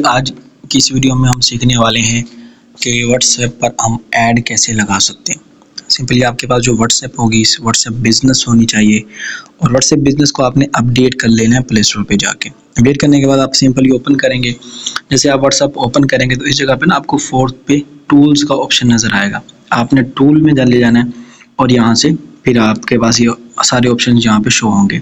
आज की इस वीडियो में हम सीखने वाले हैं कि व्हाट्सएप पर हम ऐड कैसे लगा सकते हैं। सिंपली आपके पास जो व्हाट्सएप होगी, इस व्हाट्सएप बिज़नेस होनी चाहिए और व्हाट्सएप बिज़नेस को आपने अपडेट कर लेना है प्ले स्टोर पे जाके। अपडेट करने के बाद आप सिंपली ओपन करेंगे। जैसे आप व्हाट्सएप ओपन करेंगे तो इस जगह पे ना आपको फोर्थ पे टूल्स का ऑप्शन नज़र आएगा। आपने टूल में ले जाना है और यहाँ से फिर आपके पास ये सारे ऑप्शन यहाँ पे शो होंगे।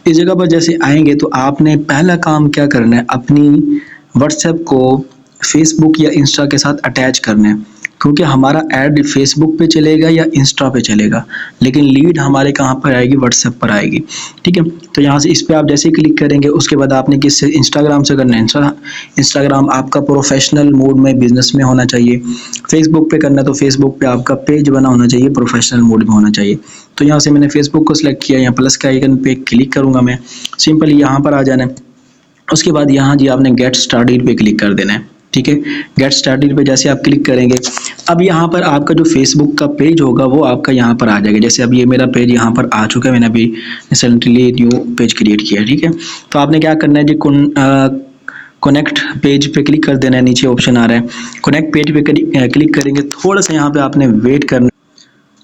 इस जगह पर जैसे आएंगे तो आपने पहला काम क्या करना है, अपनी व्हाट्सएप को फेसबुक या इंस्टा के साथ अटैच करना है, क्योंकि हमारा ऐड फेसबुक पे चलेगा या इंस्टा पे चलेगा, लेकिन लीड हमारे कहाँ पर आएगी, व्हाट्सएप पर आएगी। ठीक है, तो यहाँ से इस पर आप जैसे क्लिक करेंगे उसके बाद आपने किससे, इंस्टाग्राम से करना है। इंस्टाग्राम आपका प्रोफेशनल मोड में, बिजनेस में होना चाहिए। फेसबुक पे करना है तो फेसबुक पे आपका पेज बना होना चाहिए, प्रोफेशनल मोड में होना चाहिए। तो यहाँ से मैंने फेसबुक को सिलेक्ट किया, यहाँ प्लस के आइकन पे क्लिक करूँगा मैं, सिंपली यहाँ पर आ जाना है। उसके बाद यहाँ जी आपने गेट स्टार्टेड पे क्लिक कर देना है। ठीक है, गेट स्टार्टेड पे जैसे आप क्लिक करेंगे अब यहाँ पर आपका जो फेसबुक का पेज होगा वो आपका यहाँ पर आ जाएगा। जैसे अब ये मेरा पेज यहाँ पर आ चुका है, मैंने अभी रिसेंटली न्यू पेज क्रिएट किया है। ठीक है, तो आपने क्या करना है जी, कनेक्ट पेज पे क्लिक कर देना है। नीचे ऑप्शन आ रहा है कनेक्ट पेज पे क्लिक करेंगे, थोड़ा सा यहाँ पे आपने वेट करना।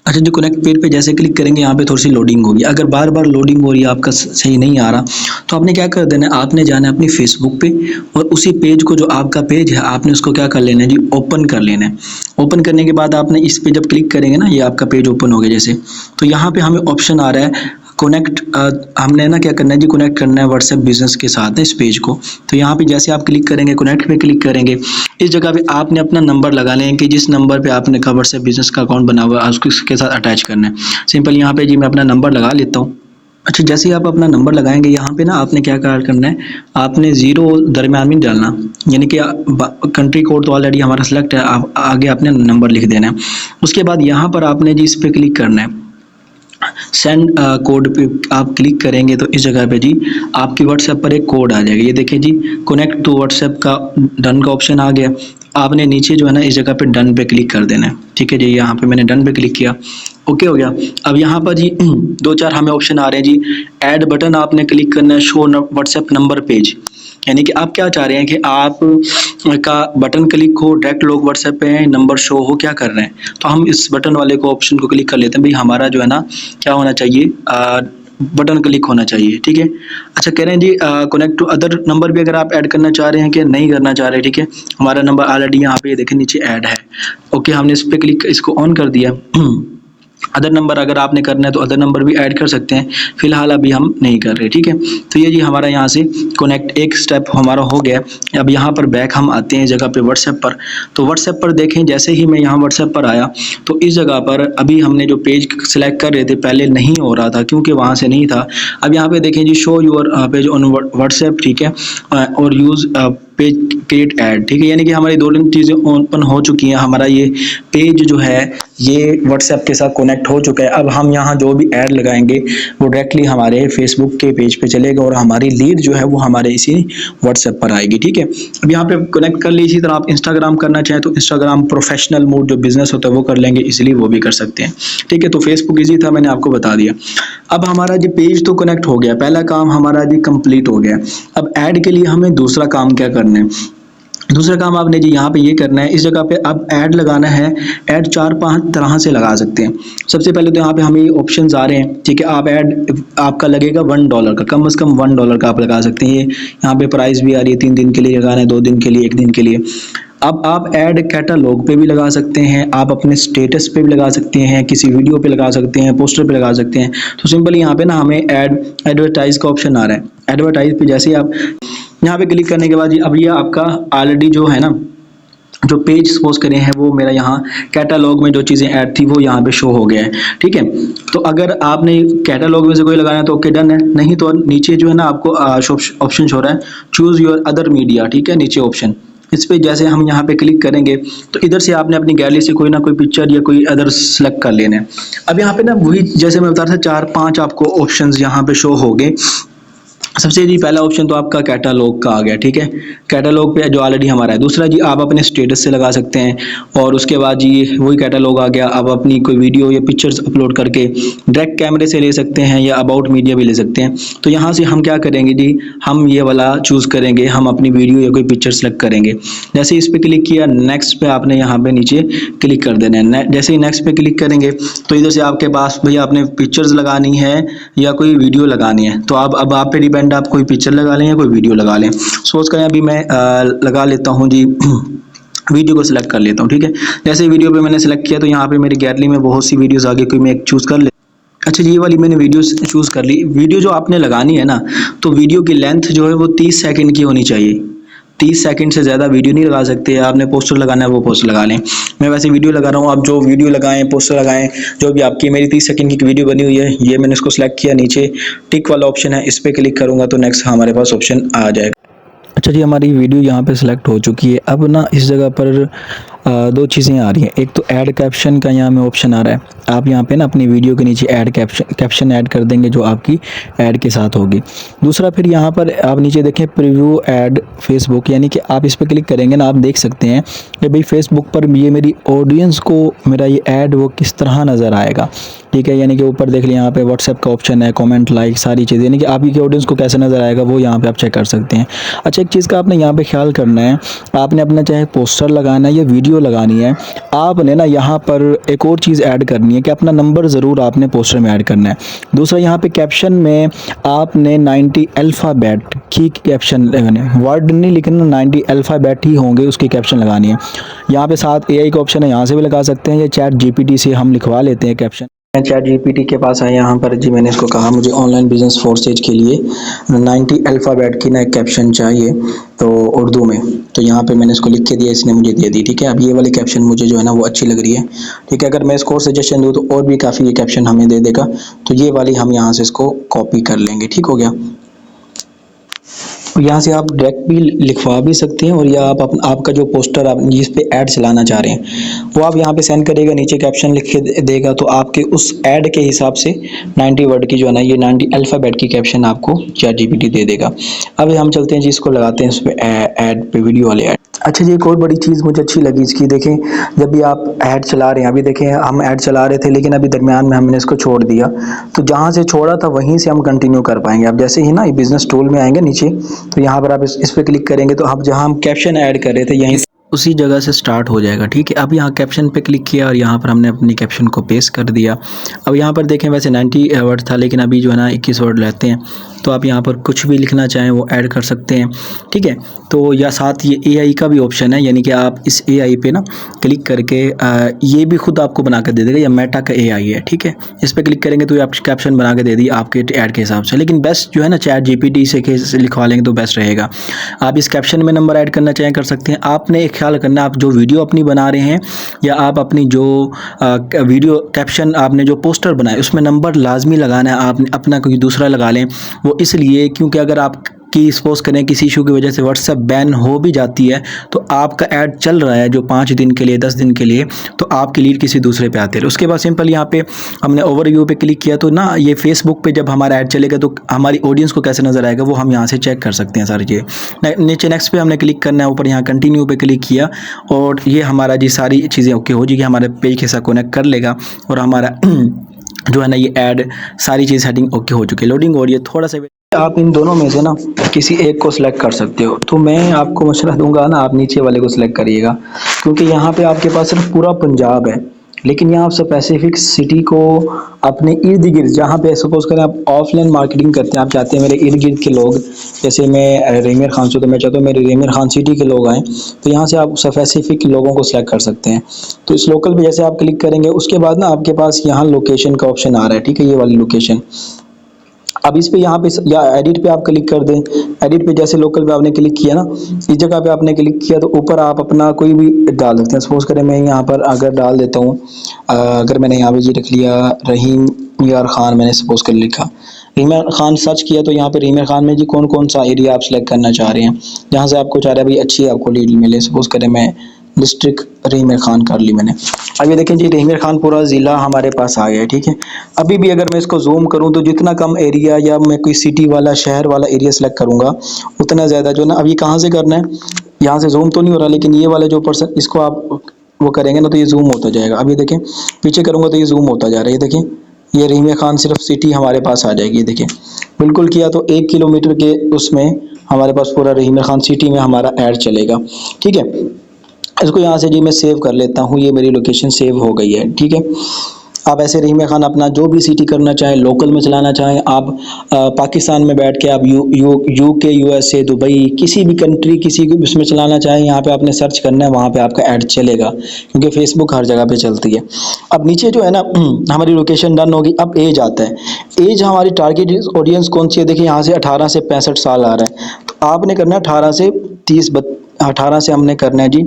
अच्छा, जो कनेक्ट पेज पे जैसे क्लिक करेंगे यहाँ पे थोड़ी सी लोडिंग होगी। अगर बार बार लोडिंग हो रही है, आपका सही नहीं आ रहा, तो आपने क्या कर देना है, आपने जाना है अपनी फेसबुक पे और उसी पेज को, जो आपका पेज है, आपने उसको क्या कर लेना है जी, ओपन कर लेना है। ओपन करने के बाद आपने इस पे जब क्लिक करेंगे ना, ये आपका पेज ओपन हो गया जैसे, तो यहाँ पे हमें ऑप्शन आ रहा है कनेक्ट। हमने ना क्या करना है जी, कनेक्ट करना है व्हाट्सएप बिजनेस के साथ इस पेज को। तो यहाँ पे जैसे आप क्लिक करेंगे, कनेक्ट पे क्लिक करेंगे, इस जगह पे आपने अपना नंबर लगा लें कि जिस नंबर पे आपने का व्हाट्सएप बिजनेस का अकाउंट बना हुआ है उसके साथ अटैच करना है। सिंपल यहाँ पे जी मैं अपना नंबर लगा लेता हूँ। अच्छा, जैसे ही आप अपना नंबर लगाएंगे यहाँ पे ना आपने क्या करना है, आपने 0 दरम्यान में डालना, यानी कि कंट्री कोड तो ऑलरेडी हमारा सेलेक्ट है, आगे आपने नंबर लिख देना है। उसके बाद यहाँ पर आपने जी इस पर क्लिक करना है, सेंड कोड पे आप क्लिक करेंगे तो इस जगह पे जी आपकी व्हाट्सएप पर एक कोड आ जाएगा। ये देखिए जी, कनेक्ट टू व्हाट्सएप का डन का ऑप्शन आ गया। आपने नीचे जो है ना इस जगह पे डन पे क्लिक कर देना है। ठीक है जी, यहाँ पे मैंने डन पे क्लिक किया, ओके हो गया। अब यहाँ पर जी 2-4 हमें ऑप्शन आ रहे हैं जी। ऐड बटन आपने क्लिक करना है, शो व्हाट्सएप नंबर पेज, यानी कि आप क्या चाह रहे हैं कि आप का बटन क्लिक हो, डायरेक्ट लोग व्हाट्सएप पे नंबर शो हो, क्या कर रहे हैं। तो हम इस बटन वाले को ऑप्शन को क्लिक कर लेते हैं। भाई हमारा जो है ना क्या होना चाहिए, बटन क्लिक होना चाहिए। ठीक है, अच्छा कह रहे हैं जी कनेक्ट टू अदर नंबर भी अगर आप ऐड करना चाह रहे हैं कि नहीं करना चाह रहे हैं। ठीक है, हमारा नंबर ऑलरेडी यहाँ पे देखें नीचे ऐड है। ओके, हमने इस पर क्लिक, इसको ऑन कर दिया। अदर नंबर अगर आपने करना है तो अदर नंबर भी ऐड कर सकते हैं, फिलहाल अभी हम नहीं कर रहे। ठीक है, तो ये जी हमारा यहाँ से कनेक्ट एक स्टेप हमारा हो गया। अब यहाँ पर बैक हम आते हैं जगह पे व्हाट्सएप पर। तो व्हाट्सएप पर देखें, जैसे ही मैं यहाँ व्हाट्सएप पर आया तो इस जगह पर अभी हमने जो पेज सिलेक्ट कर रहे थे पहले नहीं हो रहा था क्योंकि वहाँ से नहीं था। अब यहाँ पे देखें जी, show your page on WhatsApp. ठीक है, और यूज़ पेज क्रिएट ऐड। ठीक है, यानी कि हमारी 2 चीज़ें ओपन हो चुकी हैं। हमारा ये पेज जो है ये व्हाट्सएप के साथ कनेक्ट हो चुका है। अब हम यहाँ जो भी ऐड लगाएंगे वो डायरेक्टली हमारे फेसबुक के पेज पे चलेगा और हमारी लीड जो है वो हमारे इसी व्हाट्सएप पर आएगी। ठीक है, अब यहाँ पे कनेक्ट कर ली। इसी तरह आप इंस्टाग्राम करना चाहें तो इंस्टाग्राम प्रोफेशनल मोड जो बिजनेस होता है वो कर लेंगे, इसलिए वो भी कर सकते हैं। ठीक है, तो फेसबुक इजी था, मैंने आपको बता दिया। अब हमारा जी पेज तो कनेक्ट हो गया, पहला काम हमारा जी कंप्लीट हो गया। अब ऐड के लिए हमें दूसरा काम क्या करना है, दूसरा काम आपने जी यहाँ पे ये करना है, इस जगह पे अब ऐड लगाना है। ऐड 4-5 तरह से लगा सकते हैं। सबसे पहले तो यहाँ पे हमें ऑप्शंस आ रहे हैं। ठीक है, आप ऐड आपका लगेगा $1 का, कम से कम $1 का आप लगा सकते हैं। ये यहाँ पे प्राइस भी आ रही है, 3 दिन के लिए लगाना है, 2 दिन के लिए, 1 दिन के लिए। अब आप ऐड कैटलॉग पे भी लगा सकते हैं, आप अपने स्टेटस पे भी लगा सकते हैं, किसी वीडियो पे लगा सकते हैं, पोस्टर पे लगा सकते हैं। तो सिंपली यहाँ पे ना हमें एडवर्टाइज का ऑप्शन आ रहा है। एडवर्टाइज पे जैसे आप यहाँ पे क्लिक करने के बाद अब ये आपका ऑलरेडी जो है ना, जो पेज सपोज करें हैं वो मेरा यहाँ कैटलॉग में जो चीज़ें ऐड थी वो यहाँ पे शो हो गया है। ठीक है, तो अगर आपने कैटलॉग में से कोई लगाना है तो ओके डन है, नहीं तो नीचे जो है ना आपको ऑप्शन शो रहा है चूज़ योर अदर मीडिया। ठीक है, नीचे ऑप्शन, इस पे जैसे हम यहाँ पे क्लिक करेंगे तो इधर से आपने अपनी गैलरी से कोई ना कोई पिक्चर या कोई अदर सेलेक्ट कर लेना है। अब यहाँ पे ना वही जैसे मैं बता रहा था 4-5 आपको ऑप्शंस यहाँ पे शो हो गए। सबसे जी पहला ऑप्शन तो आपका कैटालॉग का आ गया, ठीक है, कैटालॉग पे जो ऑलरेडी हमारा है। दूसरा जी आप अपने स्टेटस से लगा सकते हैं, और उसके बाद जी वही कैटालॉग आ गया। आप अपनी कोई वीडियो या पिक्चर्स अपलोड करके डायरेक्ट कैमरे से ले सकते हैं या अबाउट मीडिया भी ले सकते हैं। तो यहाँ से हम क्या करेंगे जी, हम ये वाला चूज़ करेंगे, हम अपनी वीडियो या कोई पिक्चर सेलेक्ट करेंगे। जैसे इस पर क्लिक किया, नेक्स्ट पे आपने यहाँ पे नीचे क्लिक कर देना है। जैसे ही नेक्स्ट पे क्लिक करेंगे तो इधर से आपके पास भैया आपने पिक्चर्स लगानी है या कोई वीडियो लगानी है, तो अब आप पे डिपेंड, आप कोई पिक्चर लगा लें या कोई वीडियो लगा लें। सोच करें अभी मैं लगा लेता हूँ जी वीडियो को सिलेक्ट कर लेता हूँ, ठीक है। जैसे वीडियो पे मैंने सेलेक्ट किया तो यहाँ पे मेरी गैलरी में बहुत सी वीडियोस आ गई, कोई मैं एक चूज़ कर ले। अच्छा जी, ये वाली मैंने वीडियो चूज़ कर ली। वीडियो जो आपने लगानी है ना, तो वीडियो की लेंथ जो है वो 30 सेकंड की होनी चाहिए। 30 सेकंड से ज़्यादा वीडियो नहीं लगा सकते। आपने पोस्टर लगाना है वो पोस्टर लगा लें। मैं वैसे वीडियो लगा रहा हूँ, आप जो वीडियो लगाएं, पोस्टर लगाएं, जो भी आपकी। मेरी 30 सेकंड की वीडियो बनी हुई है, ये मैंने इसको सेलेक्ट किया। नीचे टिक वाला ऑप्शन है, इस पर क्लिक करूँगा तो नेक्स्ट हमारे पास ऑप्शन आ जाएगा। अच्छा जी, हमारी वीडियो यहाँ पे सिलेक्ट हो चुकी है। अब ना इस जगह पर दो चीज़ें आ रही हैं। एक तो ऐड कैप्शन का यहाँ में ऑप्शन आ रहा है। आप यहाँ पे ना अपनी वीडियो के नीचे ऐड कैप्शन ऐड कर देंगे जो आपकी ऐड के साथ होगी। दूसरा फिर यहाँ पर आप नीचे देखें प्रीव्यू ऐड फेसबुक, यानी कि आप इस पर क्लिक करेंगे ना, आप देख सकते हैं कि भाई फेसबुक पर ये मेरी ऑडियंस को मेरा ये ऐड वो किस तरह नज़र आएगा, ठीक है। यानी कि ऊपर देख लिया यहाँ पे व्हाट्सएप का ऑप्शन है, कमेंट, लाइक, सारी चीज़ें, यानी कि आपकी ऑडियंस को कैसे नज़र आएगा वो यहाँ पे आप चेक कर सकते हैं। अच्छा, एक चीज़ का आपने यहाँ पे ख्याल करना है, आपने अपना चाहे पोस्टर लगाना है या वीडियो लगानी है, आपने ना यहाँ पर एक और चीज़ ऐड करनी है कि अपना नंबर ज़रूर आपने पोस्टर में ऐड करना है। दूसरा यहाँ पे कैप्शन में आपने 90 अल्फ़ाबेट की कैप्शन लगाने, वर्ड नहीं लिखना, 90 अल्फ़ाबेट ही होंगे उसकी कैप्शन लगानी है। यहाँ पे साथ AI का ऑप्शन है, यहाँ से भी लगा सकते हैं, या चैट GPT से हम लिखवा लेते हैं कैप्शन। चैट GPT के पास है यहाँ पर जी, मैंने इसको कहा मुझे ऑनलाइन बिजनेस फॉर स्टेज के लिए 90 अल्फ़ाबेट की ना एक कैप्शन चाहिए, तो उर्दू में। तो यहाँ पे मैंने इसको लिख के दिया, इसने मुझे दे दी, ठीक है। अब ये वाली कैप्शन मुझे जो है ना वो अच्छी लग रही है, ठीक है। अगर मैं इसको और सजेशन दूँ तो और भी काफ़ी ये कैप्शन हमें दे देगा, तो ये वाली हम यहाँ से इसको कॉपी कर लेंगे, ठीक हो गया। यहाँ से आप डायरेक्ट भी लिखवा भी सकते हैं, और या आप आपका जो पोस्टर आप जिस पे ऐड चलाना चाह रहे हैं वो आप यहाँ पे सेंड करेगा, नीचे कैप्शन लिख के देगा, तो आपके उस ऐड के हिसाब से 90 वर्ड की जो है ना ये 90 अल्फ़ाबेट की कैप्शन आपको चैट GPT दे देगा। अब हम चलते हैं जी, इसको लगाते हैं इस पर ऐड पे, वीडियो वाले ऐड। अच्छा जी, एक और बड़ी चीज़ मुझे अच्छी लगी इसकी, देखें जब भी आप ऐड चला रहे हैं, अभी देखें हम ऐड चला रहे थे लेकिन अभी दरमियान में हमने इसको छोड़ दिया, तो जहाँ से छोड़ा था वहीं से हम कंटिन्यू कर पाएंगे। अब जैसे ही ना ये बिजनेस टूल में आएंगे नीचे, तो यहाँ पर आप इस पर क्लिक करेंगे तो अब जहाँ हम कैप्शन ऐड कर रहे थे यहीं उसी जगह से स्टार्ट हो जाएगा, ठीक है। अब यहाँ कैप्शन पे क्लिक किया और यहाँ पर हमने अपनी कैप्शन को पेस्ट कर दिया। अब यहाँ पर देखें वैसे 90 वर्ड था लेकिन अभी जो है ना 21 वर्ड रहते हैं, तो आप यहाँ पर कुछ भी लिखना चाहें वो ऐड कर सकते हैं, ठीक है। तो या साथ ये AI का भी ऑप्शन है, यानी कि आप इस AI पे ना क्लिक करके ये भी खुद आपको बना कर दे देगा, या मेटा का AI है, ठीक है। इस पर क्लिक करेंगे तो ये आप कैप्शन बना के दे दी आपके ऐड के हिसाब से, लेकिन बेस्ट जो है ना चैट GPT से लिखवा लेंगे तो बेस्ट रहेगा। आप इस कैप्शन में नंबर ऐड करना चाहें कर सकते हैं। आपने एक ख्याल करना, आप जो वीडियो अपनी बना रहे हैं या आप अपनी जो वीडियो कैप्शन आपने जो पोस्टर बनाए उसमें नंबर लाजमी लगाना है। आप अपना कोई दूसरा लगा लें, वो इसलिए क्योंकि अगर आप कि सपोज करें किसी इशू की वजह से व्हाट्सएप बैन हो भी जाती है, तो आपका ऐड चल रहा है जो 5 दिन के लिए 10 दिन के लिए, तो आपकी लीड किसी दूसरे पे आती है। उसके बाद सिंपल यहाँ पे हमने ओवरव्यू पे क्लिक किया, तो ना ये फेसबुक पे जब हमारा ऐड चलेगा तो हमारी ऑडियंस को कैसे नज़र आएगा वो हम यहाँ से चेक कर सकते हैं सारी चीज़ें। नीचे नेक्स्ट पे हमने क्लिक करना है, ऊपर यहाँ कंटिन्यू पे क्लिक किया और ये हमारा जी सारी चीज़ें ओके हो जाएगी, हमारे पेज के साथ कनेक्ट कर लेगा और हमारा जो है ना ये ऐड सारी चीज़ सेटिंग ओके हो चुकी है। लोडिंग हो रही है, थोड़ा सा आप इन दोनों में से ना किसी एक को सिलेक्ट कर सकते हो। तो मैं आपको मशवरा दूंगा ना, आप नीचे वाले को सिलेक्ट करिएगा, क्योंकि यहाँ पे आपके पास सिर्फ पूरा पंजाब है, लेकिन यहाँ आप स्पेसिफिक सिटी को अपने इर्द गिर्द, जहाँ पे सपोज करें आप ऑफलाइन मार्केटिंग करते हैं, आप चाहते हैं मेरे इर्द गिर्द के लोग, जैसे मैं रेमियर खान से, तो मैं चाहता हूँ मेरे रेमियर खान सिटी के लोग आएँ, तो यहाँ से आप स्पेसिफिक लोगों को सिलेक्ट कर सकते हैं। तो इस लोकल पे जैसे आप क्लिक करेंगे उसके बाद ना आपके पास यहाँ लोकेशन का ऑप्शन आ रहा है, ठीक है, ये वाली लोकेशन। अब इस पे यहाँ पे या एडिट पे आप क्लिक कर दें। एडिट पे जैसे लोकल पे आपने क्लिक किया ना, इस जगह पे आपने क्लिक किया तो ऊपर आप अपना कोई भी डाल सकते हैं। सपोज करें मैं यहाँ पर अगर डाल देता हूँ, अगर मैंने यहाँ पे जी रख लिया रहीम यार खान, मैंने सपोज कर लिखा रीमियर खान, सर्च किया तो यहाँ पे रीमियर खान में जी कौन कौन सा एरिया आप सिलेक्ट करना चाह रहे हैं, जहाँ से आपको चाह रहे हैं भाई अच्छी आपको लीड मिले। सपोज करें मैं डिस्ट्रिक्ट रहीम खान कर ली मैंने। अब ये देखें जी, रहीम खान पूरा ज़िला हमारे पास आ गया है, ठीक है। अभी भी अगर मैं इसको जूम करूं तो जितना कम एरिया या मैं कोई सिटी वाला शहर वाला एरिया सेलेक्ट करूंगा उतना ज़्यादा जो है ना। अब ये कहाँ से करना है, यहाँ से जूम तो नहीं हो रहा, लेकिन ये वाले जो पर्सन इसको आप वो करेंगे ना तो ये जूम होता जाएगा। अब ये देखें पीछे करूँगा तो ये जूम होता जा रहा है, ये देखें ये रहीम खान सिर्फ सिटी हमारे पास आ जाएगी। ये देखें बिल्कुल किया तो 1 किलोमीटर के उसमें हमारे पास पूरा रहीम खान सिटी में हमारा ऐड चलेगा, ठीक है। इसको यहाँ से जी मैं सेव कर लेता हूँ, ये मेरी लोकेशन सेव हो गई है, ठीक है। आप ऐसे रहीम खान अपना जो भी सिटी करना चाहें, लोकल में चलाना चाहें आप, पाकिस्तान में बैठ के आप यूके, यूएसए, दुबई, किसी भी कंट्री किसी भी उसमें चलाना चाहें, यहाँ पे आपने सर्च करना है, वहाँ पे आपका ऐड चलेगा, क्योंकि फेसबुक हर जगह पे चलती है। अब नीचे जो है ना हमारी लोकेशन डन होगी। अब एज आता है, एज हमारी टारगेट ऑडियंस कौन सी है, देखिए यहाँ से 18 से 65 साल आ रहा है, तो आपने करना है 18 से हमने करना है जी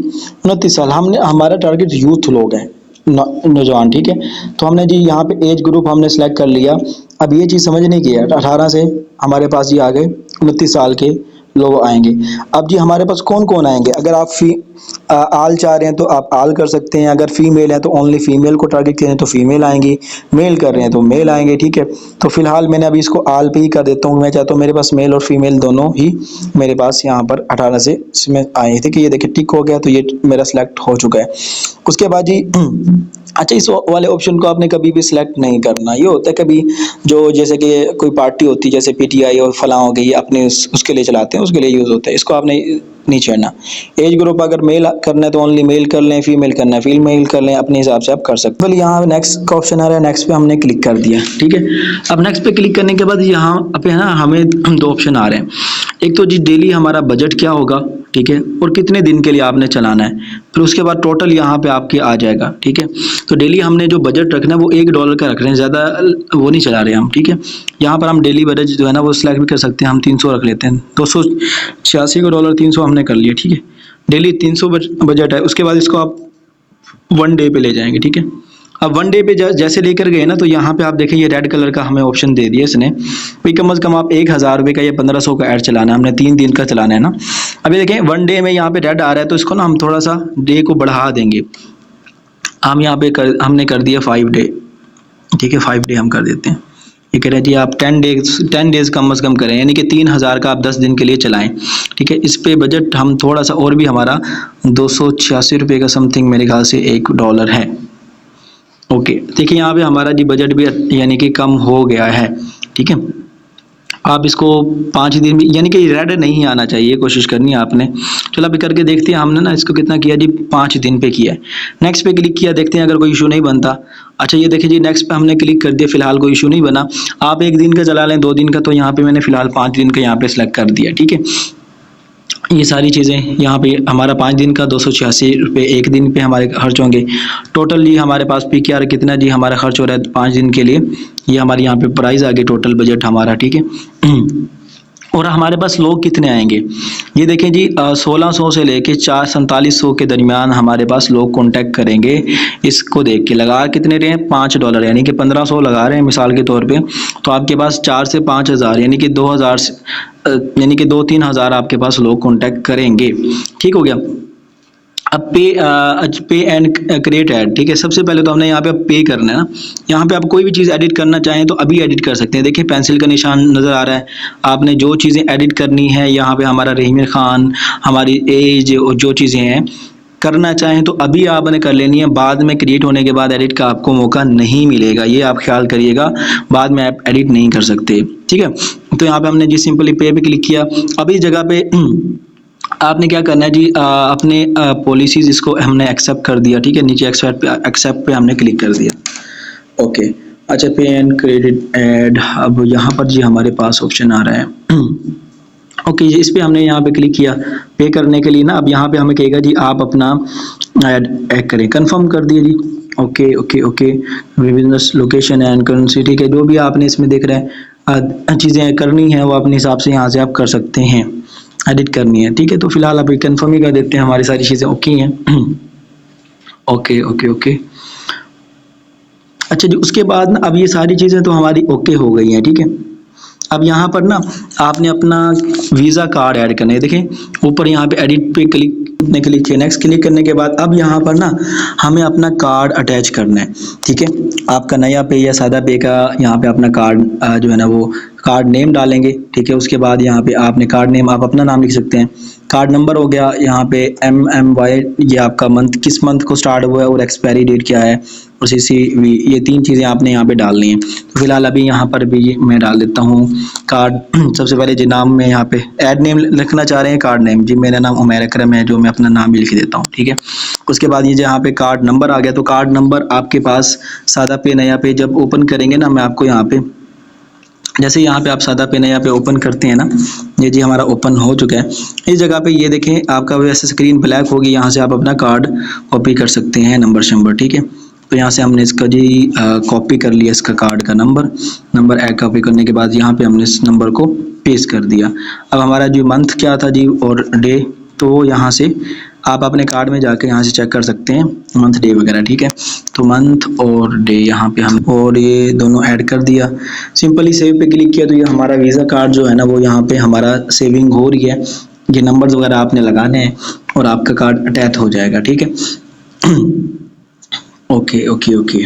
29 साल। हमने हमारा टारगेट यूथ लोग हैं, नौजवान, ठीक है। तो हमने जी यहाँ पे एज ग्रुप हमने सेलेक्ट कर लिया। अब ये चीज़ समझने की है, 18 से हमारे पास जी आ गए 29 साल के लोग आएंगे। अब जी हमारे पास कौन कौन आएंगे, अगर आप आल चाह रहे हैं तो आप आल कर सकते हैं, अगर फीमेल है तो ओनली फीमेल को टारगेट करें तो फीमेल आएंगी, मेल कर रहे हैं तो मेल आएंगे, ठीक है। तो फिलहाल मैंने अभी इसको आल पे ही कर देता हूँ। मैं चाहता हूँ मेरे पास मेल और फीमेल दोनों ही मेरे पास यहाँ पर 18 से इसमें आए थे कि ये देखिए टिक हो गया, तो ये मेरा सिलेक्ट हो चुका है। उसके बाद जी अच्छा, इस वाले ऑप्शन को आपने कभी भी सिलेक्ट नहीं करना। ये होता है कभी जो जैसे कि कोई पार्टी होती है जैसे पीटीआई और फलां हो गई, अपने उसके लिए चलाते हैं, उसके लिए यूज़ होता है, इसको आपने नहीं छेड़ना। एज ग्रुप अगर मेल करना है तो ओनली मेल कर लें, फीमेल करना है फीमेल कर लें, अपने हिसाब से आप कर सकते हैं। यहाँ नेक्स्ट का ऑप्शन आ रहा है, नेक्स्ट पे हमने क्लिक कर दिया, ठीक है। अब नेक्स्ट पे क्लिक करने के बाद यहाँ पे है ना हमें 2 ऑप्शन आ रहे हैं। एक तो जी डेली हमारा बजट क्या होगा, ठीक है, और कितने दिन के लिए आपने चलाना है, फिर उसके बाद टोटल यहाँ पे आपके आ जाएगा, ठीक है। तो डेली हमने जो बजट रखना है वो $1 का रख रहे हैं, ज़्यादा वो नहीं चला रहे हम, ठीक है। यहाँ पर हम डेली बजट जो है ना वो सिलेक्ट भी कर सकते हैं, हम 300 रख लेते हैं, $286 का डॉलर 300 हमने कर लिया, ठीक है। डेली 300 बजट है। उसके बाद इसको आप 1 डे पे ले जाएंगे, ठीक है। अब 1 डे पे जैसे लेकर गए ना तो यहाँ पे आप देखें ये रेड कलर का हमें ऑप्शन दे दिया इसने, भाई कम से कम आप 1000 रुपये का या 1500 का ऐड चलाना है, हमने 3 दिन का चलाना है ना। अभी देखें 1 डे में यहाँ पे रेड आ रहा है, तो इसको ना हम थोड़ा सा डे को बढ़ा देंगे। हम यहाँ पे हमने कर दिया 5 डे, ठीक है, 5 डे हम कर देते हैं। ये कह रहे हैं जी आप 10 डेज कम से कम करें, यानी कि 3000 का आप 10 दिन के लिए चलाएं, ठीक है। इस पे बजट हम थोड़ा सा और भी, हमारा 286 रुपये का समथिंग मेरे ख्याल से $1 है। ओके, देखिए यहाँ पे हमारा जी बजट भी यानी कि कम हो गया है, ठीक है। आप इसको 5 दिन में, यानी कि रेड नहीं आना चाहिए, कोशिश करनी है आपने। चलो अभी करके देखते हैं, हमने ना इसको कितना किया जी 5 दिन पे किया है। नेक्स्ट पे क्लिक किया, देखते हैं अगर कोई इशू नहीं बनता। अच्छा ये देखिए जी नेक्स्ट पे हमने क्लिक कर दिया, फिलहाल कोई इशू नहीं बना। आप 1 दिन का चला लें, 2 दिन का, तो यहाँ पे मैंने फिलहाल 5 दिन का यहाँ पे सिलेक्ट कर दिया, ठीक है। ये सारी चीज़ें यहाँ पे हमारा 5 दिन का 286 रुपये 1 दिन पे हमारे खर्च होंगे। टोटल जी हमारे पास PKR कितना जी हमारा खर्च हो रहा है 5 दिन के लिए, ये हमारे यहाँ पे प्राइस आ गई, टोटल बजट हमारा, ठीक है। और हमारे पास लोग कितने आएंगे, ये देखें जी 1600 से लेके 4700 के दरमियान हमारे पास लोग कांटेक्ट करेंगे। इसको देख के लगा कितने रहे हैं $5, यानी कि 1500 लगा रहे हैं मिसाल के तौर पे, तो आपके पास 4 से 5000 यानी कि 2000 यानी कि 2-3 हज़ार आपके पास लोग कांटेक्ट करेंगे, ठीक हो गया। अब पे एंड क्रिएट ऐड, ठीक है। सबसे पहले तो हमने यहाँ पे पे करना है ना। यहाँ पे आप कोई भी चीज़ एडिट करना चाहें तो अभी एडिट कर सकते हैं। देखिए पेंसिल का निशान नज़र आ रहा है, आपने जो चीज़ें एडिट करनी है, यहाँ पे हमारा रहीम खान, हमारी एज, जो चीज़ें हैं करना चाहें तो अभी आपने कर लेनी है, बाद में क्रिएट होने के बाद एडिट का आपको मौका नहीं मिलेगा, ये आप ख्याल करिएगा, बाद में आप एडिट नहीं कर सकते, ठीक है। तो यहाँ पे हमने जी सिंपली पे पे क्लिक किया। अब इस जगह पे आपने क्या करना है जी, अपने पॉलिसीज़ इसको हमने एक्सेप्ट कर दिया, ठीक है। नीचे एक्सेप्ट पे हमने क्लिक कर दिया, ओके। अच्छा पे एंड क्रेडिट ऐड, अब यहाँ पर जी हमारे पास ऑप्शन आ रहा है ओके, इस पे हमने यहाँ पे क्लिक किया पे करने के लिए ना। अब यहाँ पे हमें कहेगा जी आप अपना ऐड करें, कंफर्म कर दिया जी, okay okay okay. Business location and currency, ठीक है, जो भी आपने इसमें देख रहे हैं चीज़ें करनी है वो अपने हिसाब से यहाँ से आप कर सकते हैं, एडिट करनी है, ठीक है। तो फिलहाल अभी कंफर्म ही कर देते हैं, हमारी सारी चीज़ें ओके हैं। Okay okay okay. अच्छा जी उसके बाद ना अब ये सारी चीज़ें तो हमारी ओके हो गई हैं, ठीक है। अब यहाँ पर ना आपने अपना वीज़ा कार्ड ऐड करना है, देखें ऊपर यहाँ पे एडिट पे क्लिक ने क्लिक किया। नेक्स्ट क्लिक करने के बाद अब यहाँ पर ना हमें अपना कार्ड अटैच करना है, ठीक है। आपका नया पे या सादा पे का यहाँ पे अपना कार्ड जो है ना वो कार्ड नेम डालेंगे, ठीक है। उसके बाद यहाँ पे आपने कार्ड नेम आप अपना नाम लिख सकते हैं। कार्ड नंबर हो गया यहाँ पे MMY, ये आपका मंथ किस मंथ को स्टार्ट हुआ है और एक्सपायरी डेट क्या है, और CCV, ये 3 चीज़ें आपने यहाँ पे डालनी है। तो फिलहाल अभी यहाँ पर भी मैं डाल देता हूँ कार्ड। सबसे पहले जी नाम में यहाँ पे ऐड नेम लिखना चाह रहे हैं, कार्ड नेम जी मेरा नाम उमैर अकरम है, जो मैं अपना नाम भी लिख देता हूँ, ठीक है। उसके बाद ये यहाँ पे कार्ड नंबर आ गया, तो कार्ड नंबर आपके पास सादा पे नया पे जब ओपन करेंगे ना, मैं आपको यहाँ पे जैसे यहाँ पे आप सादा पे नया पे ओपन करते हैं ना, ये जी हमारा ओपन हो चुका है। इस जगह पे ये देखें आपका वैसे स्क्रीन ब्लैक होगी, यहाँ से आप अपना कार्ड कॉपी कर सकते हैं, नंबर शंबर, ठीक है। तो यहाँ से हमने इसका जी कॉपी कर लिया, इसका कार्ड का नंबर ऐड कॉपी करने के बाद यहाँ पे हमने इस नंबर को पेस्ट कर दिया। अब हमारा जो मंथ क्या था जी और डे, तो यहाँ से आप अपने कार्ड में जाकर यहाँ से चेक कर सकते हैं मंथ डे वगैरह, ठीक है। तो मंथ और डे यहाँ पे हम और ये दोनों ऐड कर दिया। सिंपली सेव पे क्लिक किया तो ये हमारा वीज़ा कार्ड जो है ना वो यहाँ पे हमारा सेविंग हो रही है। ये नंबर्स वगैरह आपने लगाने हैं और आपका कार्ड अटैच हो जाएगा, ठीक है। Okay okay okay.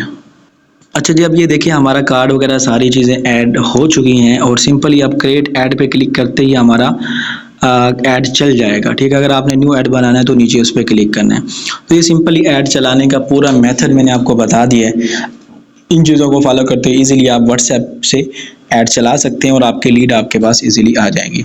अच्छा जी, अब ये देखिए हमारा कार्ड वगैरह सारी चीज़ें ऐड हो चुकी हैं और सिंपली आप क्रिएट ऐड पे क्लिक करते ही हमारा ऐड चल जाएगा, ठीक है। अगर आपने न्यू ऐड बनाना है तो नीचे उस पर क्लिक करना है। तो ये सिंपली ऐड चलाने का पूरा मेथड मैंने आपको बता दिया है। इन चीज़ों को फॉलो करते हुए ईजिली आप व्हाट्सएप से ऐड चला सकते हैं और आपके लीड आपके पास ईजिली आ जाएंगी।